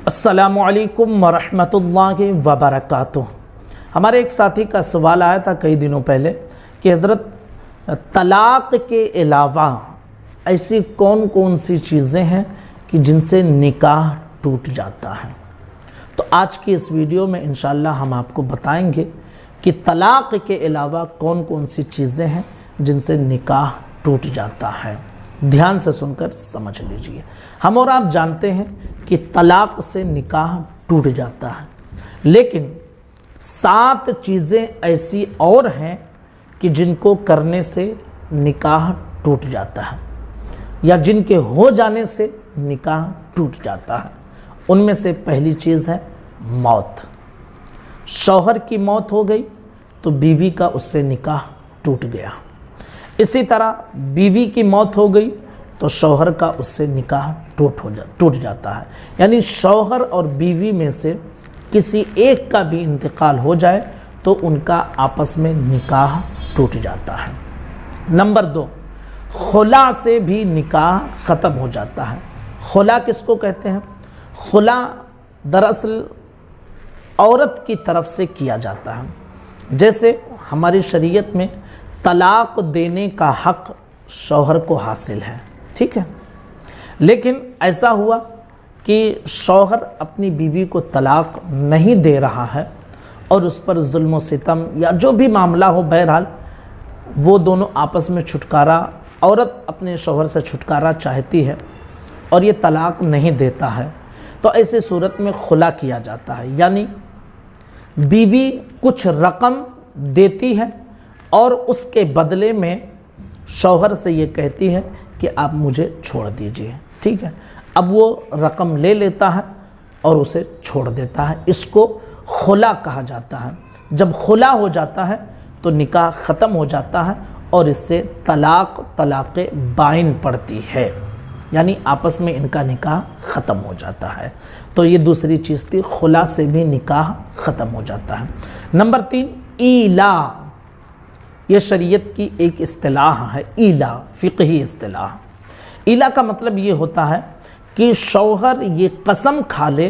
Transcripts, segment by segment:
अस्सलामुअलैकुम वरहमतुल्लाहि वबरकातुह। हमारे एक साथी का सवाल आया था कई दिनों पहले कि हज़रत तलाक़ के अलावा ऐसी कौन कौन सी चीज़ें हैं कि जिनसे निकाह टूट जाता है। तो आज की इस वीडियो में इंशाअल्लाह हम आपको बताएंगे कि तलाक़ के अलावा कौन कौन सी चीज़ें हैं जिनसे निकाह टूट जाता है। ध्यान से सुनकर समझ लीजिए। हम और आप जानते हैं कि तलाक़ से निकाह टूट जाता है, लेकिन 7 चीज़ें ऐसी और हैं कि जिनको करने से निकाह टूट जाता है या जिनके हो जाने से निकाह टूट जाता है। उनमें से पहली चीज़ है मौत। शौहर की मौत हो गई तो बीवी का उससे निकाह टूट गया। इसी तरह बीवी की मौत हो गई तो शौहर का उससे निकाह टूट जाता है। यानी शौहर और बीवी में से किसी एक का भी इंतकाल हो जाए तो उनका आपस में निकाह टूट जाता है। नंबर 2, खुला से भी निकाह ख़त्म हो जाता है। खुला किसको कहते हैं? खुला दरअसल औरत की तरफ से किया जाता है। जैसे हमारी शरीयत में तलाक़ देने का हक़ शौहर को हासिल है, ठीक है, लेकिन ऐसा हुआ कि शौहर अपनी बीवी को तलाक़ नहीं दे रहा है और उस पर जुल्म व सितम या जो भी मामला हो, बहरहाल वो दोनों आपस में छुटकारा, औरत अपने शौहर से छुटकारा चाहती है और ये तलाक़ नहीं देता है, तो ऐसी सूरत में खुला किया जाता है। यानी बीवी कुछ रकम देती है और उसके बदले में शौहर से ये कहती है कि आप मुझे छोड़ दीजिए, ठीक है। अब वो रकम ले लेता है और उसे छोड़ देता है। इसको खुला कहा जाता है। जब खुला हो जाता है तो निकाह ख़त्म हो जाता है और इससे तलाक़ बाइन पड़ती है, यानी आपस में इनका निकाह ख़त्म हो जाता है। तो ये दूसरी चीज़ थी, खुला से भी निकाह ख़त्म हो जाता है। नंबर 3, ईला। ये शरीयत की एक इस्तिलाह है, ईला, फ़िक़ही इस्तिलाह। ईला का मतलब ये होता है कि शौहर ये कसम खा ले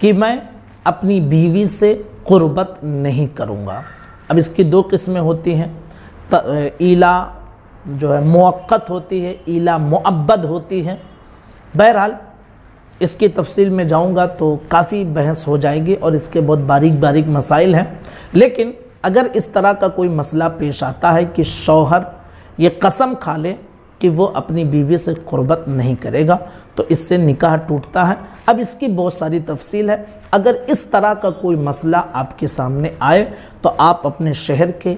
कि मैं अपनी बीवी से क़ुर्बत नहीं करूँगा। अब इसकी 2 किस्में होती हैं। ईला जो है मुअक्कत होती है, ईला मुअब्बद होती है। बहरहाल इसकी तफसील में जाऊँगा तो काफ़ी बहस हो जाएगी और इसके बहुत बारीक बारीक मसाइल हैं। लेकिन अगर इस तरह का कोई मसला पेश आता है कि शौहर ये कसम खा ले कि वो अपनी बीवी से क़ुर्बत नहीं करेगा तो इससे निकाह टूटता है। अब इसकी बहुत सारी तफसील है। अगर इस तरह का कोई मसला आपके सामने आए तो आप अपने शहर के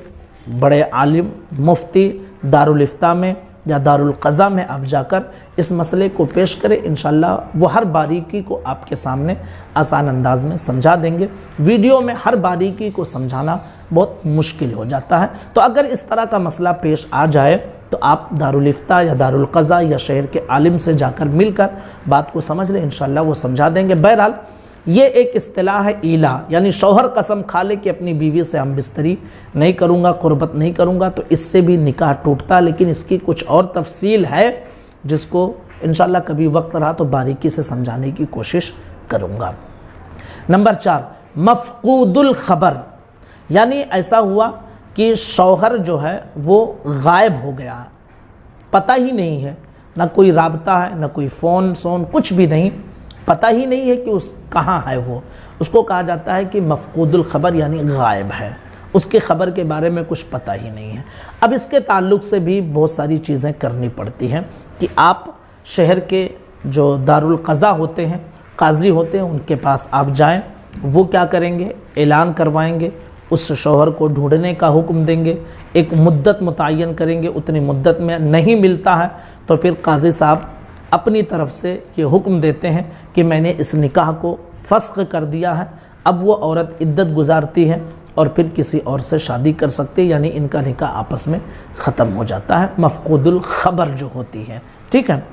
बड़े आलिम, मुफ्ती, दारुल इफ्ता में या दारुल क़ज़ा में आप जाकर इस मसले को पेश करें। इंशाअल्लाह वो हर बारीकी को आपके सामने आसान अंदाज में समझा देंगे। वीडियो में हर बारीकी को समझाना बहुत मुश्किल हो जाता है। तो अगर इस तरह का मसला पेश आ जाए तो आप दारुल इफ्ता या दारुल क़ज़ा या शहर के आलिम से जाकर मिलकर बात को समझ लें, इंशाअल्लाह वो समझा देंगे। बहरहाल ये एक इस्तिलाह है ईला, यानी शौहर कसम खा ले कि अपनी बीवी से हम बिस्तरी नहीं करूँगा, क़ुर्बत नहीं करूँगा, तो इससे भी निकाह टूटता है। लेकिन इसकी कुछ और तफसील है जिसको इंशाअल्लाह कभी वक्त रहा तो बारीकी से समझाने की कोशिश करूँगा। नंबर 4, मफ़क़ूदुल ख़बर। यानी ऐसा हुआ कि शौहर जो है वो गायब हो गया, पता ही नहीं है, ना कोई राबता है, ना कोई फ़ोन सोन, कुछ भी नहीं, पता ही नहीं है कि उस कहाँ है वो। उसको कहा जाता है कि मफ़क़ूदुल ख़बर, यानी गायब है, उसके ख़बर के बारे में कुछ पता ही नहीं है। अब इसके ताल्लुक़ से भी बहुत सारी चीज़ें करनी पड़ती हैं कि आप शहर के जो दारुल क़ज़ा होते हैं, काजी होते हैं, उनके पास आप जाएं। वो क्या करेंगे? ऐलान करवाएंगे, उस शौहर को ढूंढने का हुक्म देंगे, एक मुद्दत मुतय्यन करेंगे। उतनी मुद्दत में नहीं मिलता है तो फिर काजी साहब अपनी तरफ से ये हुक्म देते हैं कि मैंने इस निकाह को फ़स्ख़ कर दिया है। अब वो औरत इद्दत गुजारती है और फिर किसी और से शादी कर सकती है, यानी इनका निकाह आपस में ख़त्म हो जाता है। मफ़क़ूदुल ख़बर जो होती है, ठीक है,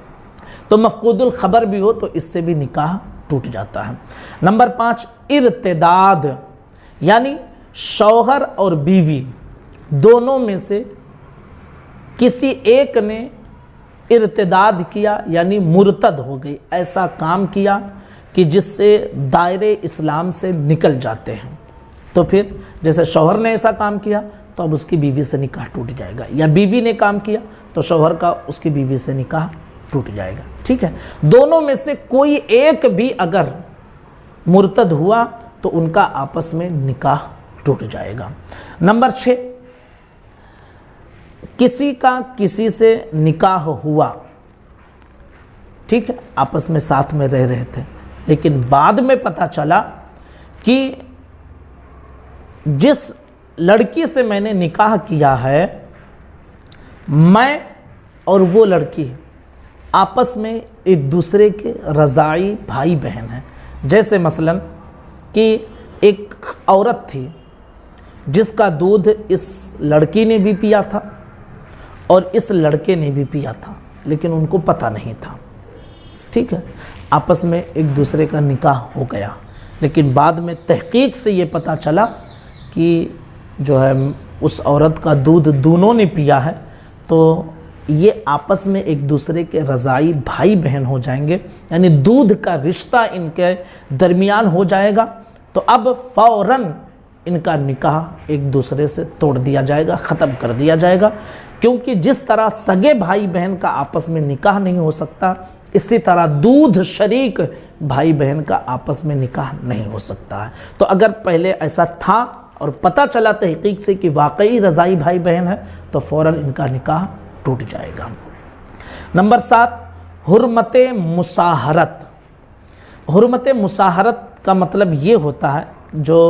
तो मफ़क़ूदुल ख़बर भी हो तो इससे भी निकाह टूट जाता है। नंबर 5, इर्तिदाद। यानी शौहर और बीवी दोनों में से किसी एक ने इर्तिदाद किया, यानी मुर्तद हो गई, ऐसा काम किया کہ جس سے دائرے اسلام سے نکل جاتے ہیں، تو پھر جیسے شوہر نے ایسا کام کیا تو اب اس کی بیوی سے نکاح ٹوٹ جائے گا، یا بیوی نے کام کیا تو شوہر کا اس کی بیوی سے نکاح ٹوٹ جائے گا، ٹھیک ہے۔ دونوں میں سے کوئی ایک بھی اگر مرتد ہوا تو ان کا آپس میں نکاح ٹوٹ جائے گا۔ نمبر 6، کسی کا کسی سے نکاح ہوا، ٹھیک ہے، آپس میں ساتھ میں رہ رہے تھے، لیکن بعد میں پتہ چلا کہ جس لڑکی سے میں نے نکاح کیا ہے، میں اور وہ لڑکی آپس میں ایک دوسرے کے رضاعی بھائی بہن ہیں۔ جیسے مثلا کہ ایک عورت تھی جس کا دودھ اس لڑکی نے بھی پیا تھا اور اس لڑکے نے بھی پیا تھا، لیکن ان کو پتہ نہیں تھا، ٹھیک ہے، آپس میں ایک دوسرے کا نکاح ہو گیا، لیکن بعد میں تحقیق سے یہ پتہ چلا کہ جو ہے اس عورت کا دودھ دونوں نے پیا ہے، تو یہ آپس میں ایک دوسرے کے رضاعی بھائی بہن ہو جائیں گے، یعنی دودھ کا رشتہ ان کے درمیان ہو جائے گا، تو اب فوراً ان کا نکاح ایک دوسرے سے توڑ دیا جائے گا، ختم کر دیا جائے گا، کیونکہ جس طرح سگے بھائی بہن کا آپس میں نکاح نہیں ہو سکتا، اسی طرح دودھ شریک بھائی بہن کا آپس میں نکاح نہیں ہو سکتا ہے۔ تو اگر پہلے ایسا تھا اور پتہ چلا تحقیق سے کہ واقعی رضاعی بھائی بہن ہے تو فوراً ان کا نکاح ٹوٹ جائے گا۔ نمبر 7، حرمت مصاہرت۔ حرمت مصاہرت کا مطلب یہ ہوتا ہے جو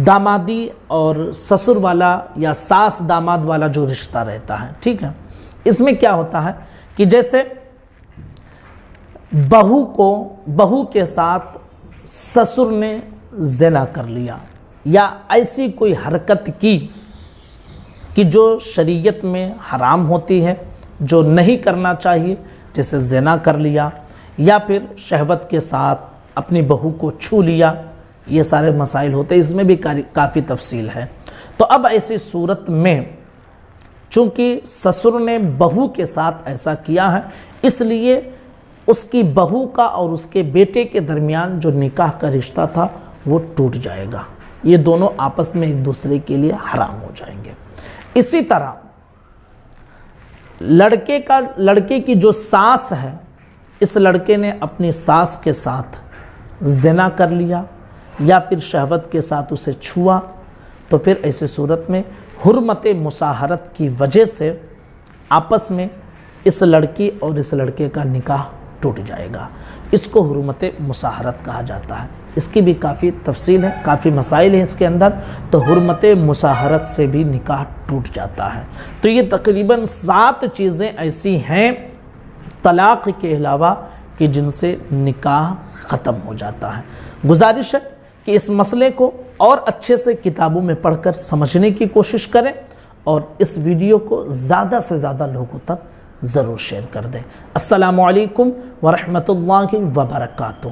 دامادی اور سسر والا یا ساس داماد والا جو رشتہ رہتا ہے، ٹھیک ہے، اس میں کیا ہوتا ہے کہ جیسے بہو کے ساتھ سسر نے زنا کر لیا یا ایسی کوئی حرکت کی کہ جو شریعت میں حرام ہوتی ہے، جو نہیں کرنا چاہیے، جیسے زنا کر لیا یا پھر شہوت کے ساتھ اپنی بہو کو چھو لیا، یہ سارے مسائل ہوتے ہیں، اس میں بھی کافی تفصیل ہے۔ تو اب ایسی صورت میں چونکہ سسر نے بہو کے ساتھ ایسا کیا ہے، اس لیے اس کی بہو کا اور اس کے بیٹے کے درمیان جو نکاح کا رشتہ تھا وہ ٹوٹ جائے گا، یہ دونوں آپس میں ایک دوسرے کے لیے حرام ہو جائیں گے۔ اسی طرح لڑکے کی جو ساس ہے، اس لڑکے نے اپنی ساس کے ساتھ زنا کر لیا یا پھر شہوت کے ساتھ اسے چھوا، تو پھر ایسی صورت میں حرمت مصاہرت کی وجہ سے آپس میں اس لڑکی اور اس لڑکے کا نکاح ٹوٹ جائے گا، اس کو حرمت مصاہرت کہا جاتا ہے۔ اس کی بھی کافی تفصیل ہے، کافی مسائل ہیں اس کے اندر، تو حرمت مصاہرت سے بھی نکاح ٹوٹ جاتا ہے۔ تو یہ تقریباً 7 چیزیں ایسی ہیں طلاق کے علاوہ کہ جن سے نکاح ختم ہو جاتا ہے۔ گزارش ہے کہ اس مسئلے کو اور اچھے سے کتابوں میں پڑھ کر سمجھنے کی کوشش کریں اور اس ویڈیو کو زیادہ سے زیادہ لوگوں تک ضرور شیئر کر دیں۔ السلام علیکم ورحمۃ اللہ وبرکاتہ۔